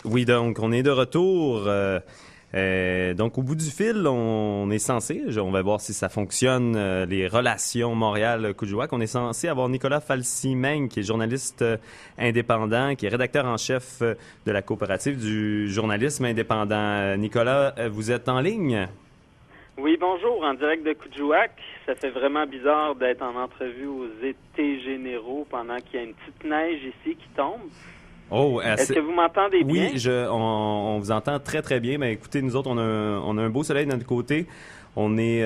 Oui, donc on est de retour. Donc au bout du fil, on est censé, on va voir si ça fonctionne, les relations Montréal-Coudjouac. On est censé avoir Nicolas Falsi-Meng, qui est journaliste indépendant, qui est rédacteur en chef de la coopérative du journalisme indépendant. Nicolas, vous êtes en ligne? Oui, bonjour, en direct de Coudjouac. Ça fait vraiment bizarre d'être en entrevue aux étés généraux pendant qu'il y a une petite neige ici qui tombe. Oh, Est-ce que vous m'entendez bien? Oui, on vous entend très très bien. Mais écoutez, nous autres, on a un beau soleil de notre côté. On est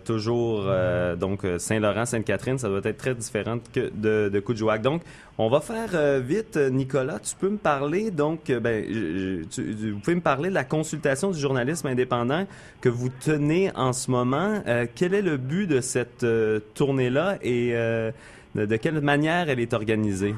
toujours donc Saint-Laurent, Sainte-Catherine. Ça doit être très différent que de Coudjouac. Donc, on va faire vite. Nicolas, tu peux me parler donc, vous pouvez me parler de la consultation du journalisme indépendant que vous tenez en ce moment. Quel est le but de cette tournée-là et de quelle manière elle est organisée?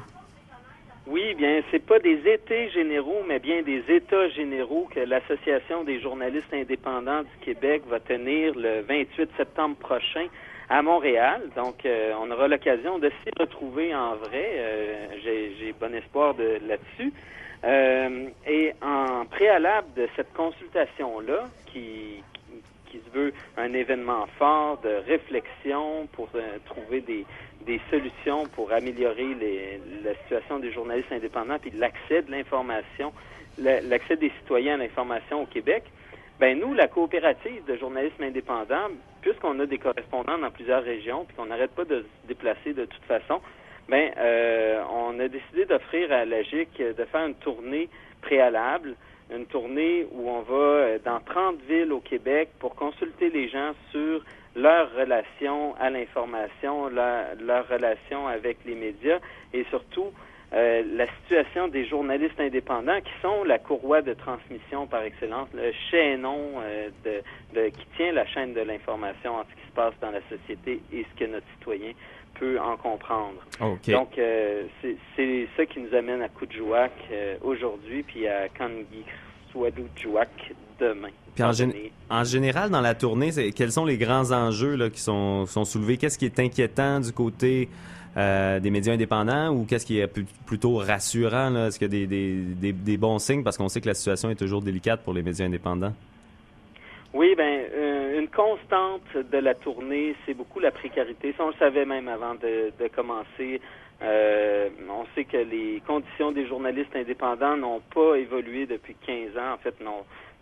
Oui, bien, c'est pas des étés généraux, mais bien des États généraux que l'Association des journalistes indépendants du Québec va tenir le 28 septembre prochain à Montréal. Donc, on aura l'occasion de s'y retrouver en vrai. J'ai bon espoir là-dessus. Et en préalable de cette consultation-là, qui se veut un événement fort de réflexion pour trouver des solutions pour améliorer la situation des journalistes indépendants puis l'accès de l'information, l'accès des citoyens à l'information au Québec. Ben nous, la coopérative de journalisme indépendant, puisqu'on a des correspondants dans plusieurs régions puis qu'on n'arrête pas de se déplacer de toute façon, on a décidé d'offrir à la GIC de faire une tournée préalable, une tournée où on va dans 30 villes au Québec pour consulter les gens sur leur relation à l'information, leur relation avec les médias et surtout la situation des journalistes indépendants qui sont la courroie de transmission par excellence, le chaînon qui tient la chaîne de l'information entre ce qui se passe dans la société et ce que notre citoyen peut en comprendre. Okay. Donc, c'est ça qui nous amène à Coudjouac aujourd'hui, puis à Kangiqsualujjuaq demain. Puis en général, dans la tournée, quels sont les grands enjeux là, qui sont soulevés? Qu'est-ce qui est inquiétant du côté des médias indépendants ou qu'est-ce qui est plutôt rassurant? Là? Est-ce qu'il y a des bons signes? Parce qu'on sait que la situation est toujours délicate pour les médias indépendants. Oui, une constante de la tournée, c'est beaucoup la précarité. Ça, on le savait même avant de commencer. On sait que les conditions des journalistes indépendants n'ont pas évolué depuis 15 ans. En fait,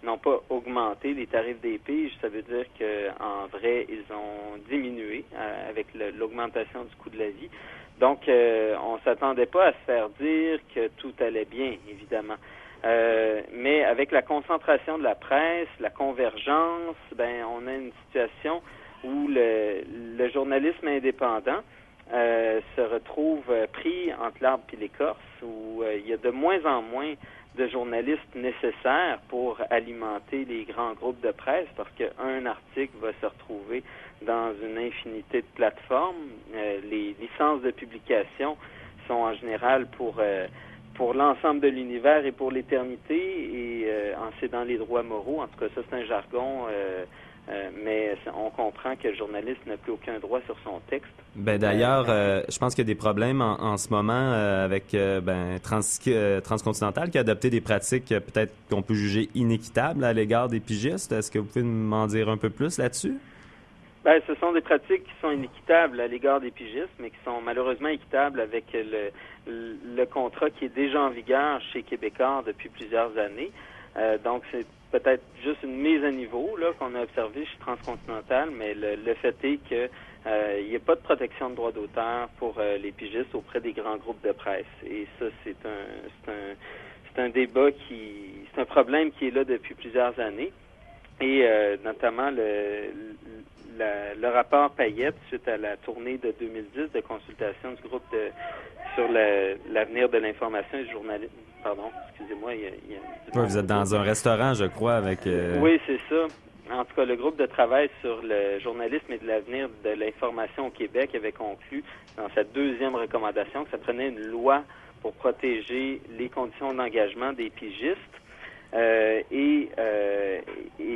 n'ont pas augmenté. Les tarifs des piges, ça veut dire qu'en vrai, ils ont diminué avec l'augmentation du coût de la vie. Donc, on s'attendait pas à se faire dire que tout allait bien, évidemment. Mais avec la concentration de la presse, la convergence, on a une situation où le journalisme indépendant se retrouve pris entre l'arbre et l'écorce, où il y a de moins en moins de journalistes nécessaires pour alimenter les grands groupes de presse, parce qu'un article va se retrouver dans une infinité de plateformes. Les licences de publication sont en général pour l'ensemble de l'univers et pour l'éternité, et c'est dans les droits moraux. En tout cas, ça, c'est un jargon, mais on comprend que le journaliste n'a plus aucun droit sur son texte. D'ailleurs, je pense qu'il y a des problèmes en ce moment avec Transcontinental qui a adopté des pratiques peut-être qu'on peut juger inéquitables à l'égard des pigistes. Est-ce que vous pouvez m'en dire un peu plus là-dessus? Ce sont des pratiques qui sont inéquitables à l'égard des pigistes, mais qui sont malheureusement équitables avec le contrat qui est déjà en vigueur chez Québécois depuis plusieurs années. Donc, c'est peut-être juste une mise à niveau là qu'on a observée chez Transcontinental, mais le fait est que il n'y a pas de protection de droits d'auteur pour les pigistes auprès des grands groupes de presse. Et ça, c'est un débat c'est un problème qui est là depuis plusieurs années. Et notamment le rapport Payette suite à la tournée de 2010 de consultation du groupe sur l'avenir de l'information et du journalisme. Pardon, excusez-moi, il y a vous êtes dans un restaurant, je crois, avec... Oui, c'est ça. En tout cas, le groupe de travail sur le journalisme et de l'avenir de l'information au Québec avait conclu dans sa deuxième recommandation que ça prenait une loi pour protéger les conditions d'engagement des pigistes et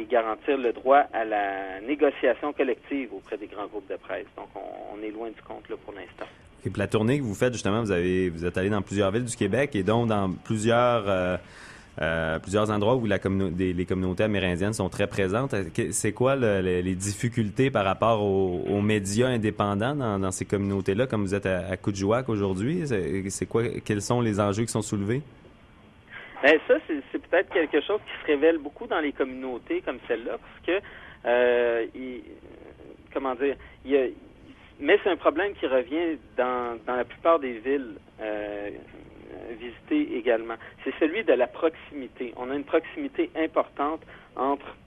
garantir le droit à la négociation collective auprès des grands groupes de presse. Donc, on est loin du compte là pour l'instant. Et puis la tournée que vous faites, justement, vous êtes allé dans plusieurs villes du Québec et donc dans plusieurs plusieurs endroits où les communautés amérindiennes sont très présentes. C'est quoi les difficultés par rapport aux médias indépendants dans ces communautés-là, comme vous êtes à Kuujjuaq aujourd'hui? Quels sont les enjeux qui sont soulevés? Ben, ça, c'est peut-être quelque chose qui se révèle beaucoup dans les communautés comme celle-là, parce que mais c'est un problème qui revient dans la plupart des villes visitées également. C'est celui de la proximité. On a une proximité importante entre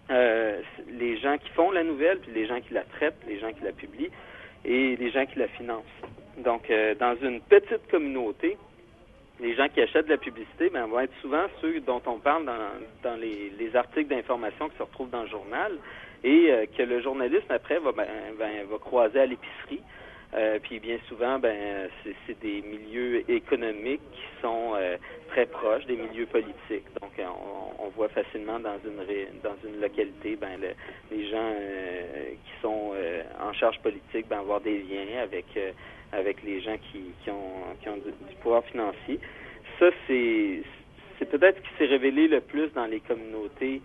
les gens qui font la nouvelle, puis les gens qui la traitent, les gens qui la publient, et les gens qui la financent. Donc, dans une petite communauté, les gens qui achètent de la publicité vont être souvent ceux dont on parle dans les articles d'information qui se retrouvent dans le journal et que le journaliste, après, va croiser à l'épicerie. Puis bien souvent, c'est des milieux économiques qui sont très proches des milieux politiques. Donc, on voit facilement dans une localité, les gens qui sont en charge politique, avoir des liens avec les gens qui ont du pouvoir financier. Ça, c'est peut-être ce qui s'est révélé le plus dans les communautés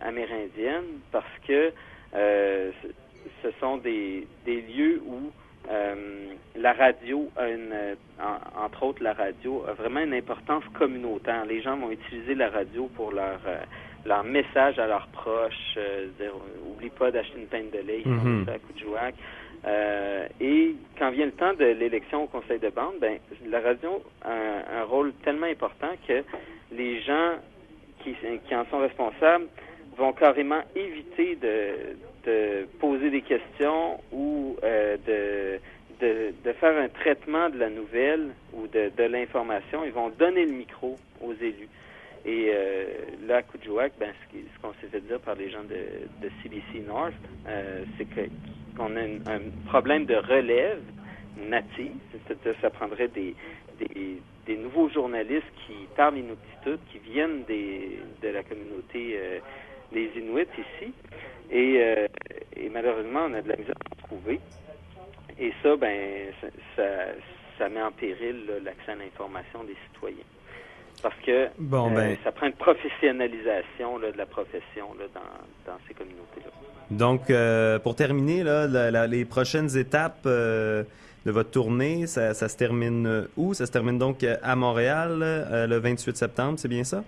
amérindiennes, parce que ce sont des lieux où la radio entre autres, la radio a vraiment une importance communautaire. Les gens vont utiliser la radio pour leur message à leurs proches, dire oublie pas d'acheter une pinte de lait, ils font ça à Kuujjuaq. Et quand vient le temps de l'élection au conseil de bande, la radio a un rôle tellement important que les gens qui en sont responsables vont carrément éviter de poser des questions ou de faire un traitement de la nouvelle ou de l'information. Ils vont donner le micro aux élus. Et là, à Kuujjuaq, ce qu'on s'est fait dire par les gens de CBC North, c'est qu'on a un problème de relève native. C'est-à-dire, ça prendrait des nouveaux journalistes qui parlent inuktitut, qui viennent de la communauté des Inuits ici. Et malheureusement, on a de la misère à en trouver. Et ça, ça met en péril l'accès à l'information des citoyens. Parce que ça prend une professionnalisation de la profession dans ces communautés-là. Donc, pour terminer, les prochaines étapes de votre tournée, ça se termine où? Ça se termine donc à Montréal le 28 septembre, c'est bien ça?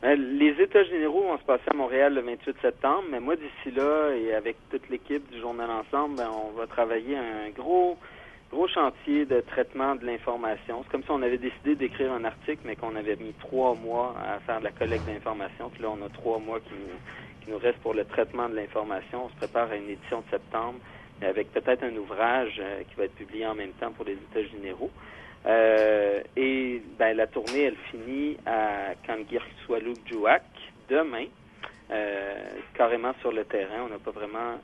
Les États généraux vont se passer à Montréal le 28 septembre, mais moi, d'ici là, et avec toute l'équipe du Journal Ensemble, on va travailler un gros chantier de traitement de l'information. C'est comme si on avait décidé d'écrire un article, mais qu'on avait mis 3 mois à faire de la collecte d'informations. Puis là, on a 3 mois qui nous restent pour le traitement de l'information. On se prépare à une édition de septembre, avec peut-être un ouvrage qui va être publié en même temps pour les États généraux. Et la tournée, elle finit à Kangirsualujjuaq demain, carrément sur le terrain. On n'a pas vraiment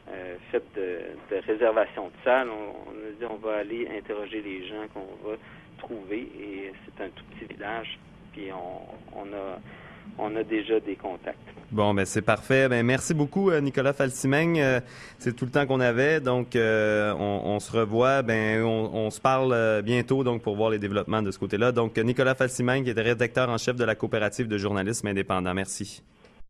fait de réservation de salle. On a dit on va aller interroger les gens qu'on va trouver, et c'est un tout petit village, puis on a déjà des contacts. Bon, c'est parfait. Merci beaucoup, Nicolas Falsimeng. C'est tout le temps qu'on avait. Donc, on se revoit. On se parle bientôt donc pour voir les développements de ce côté-là. Donc, Nicolas Falsimeng, qui était rédacteur en chef de la coopérative de journalisme indépendant. Merci.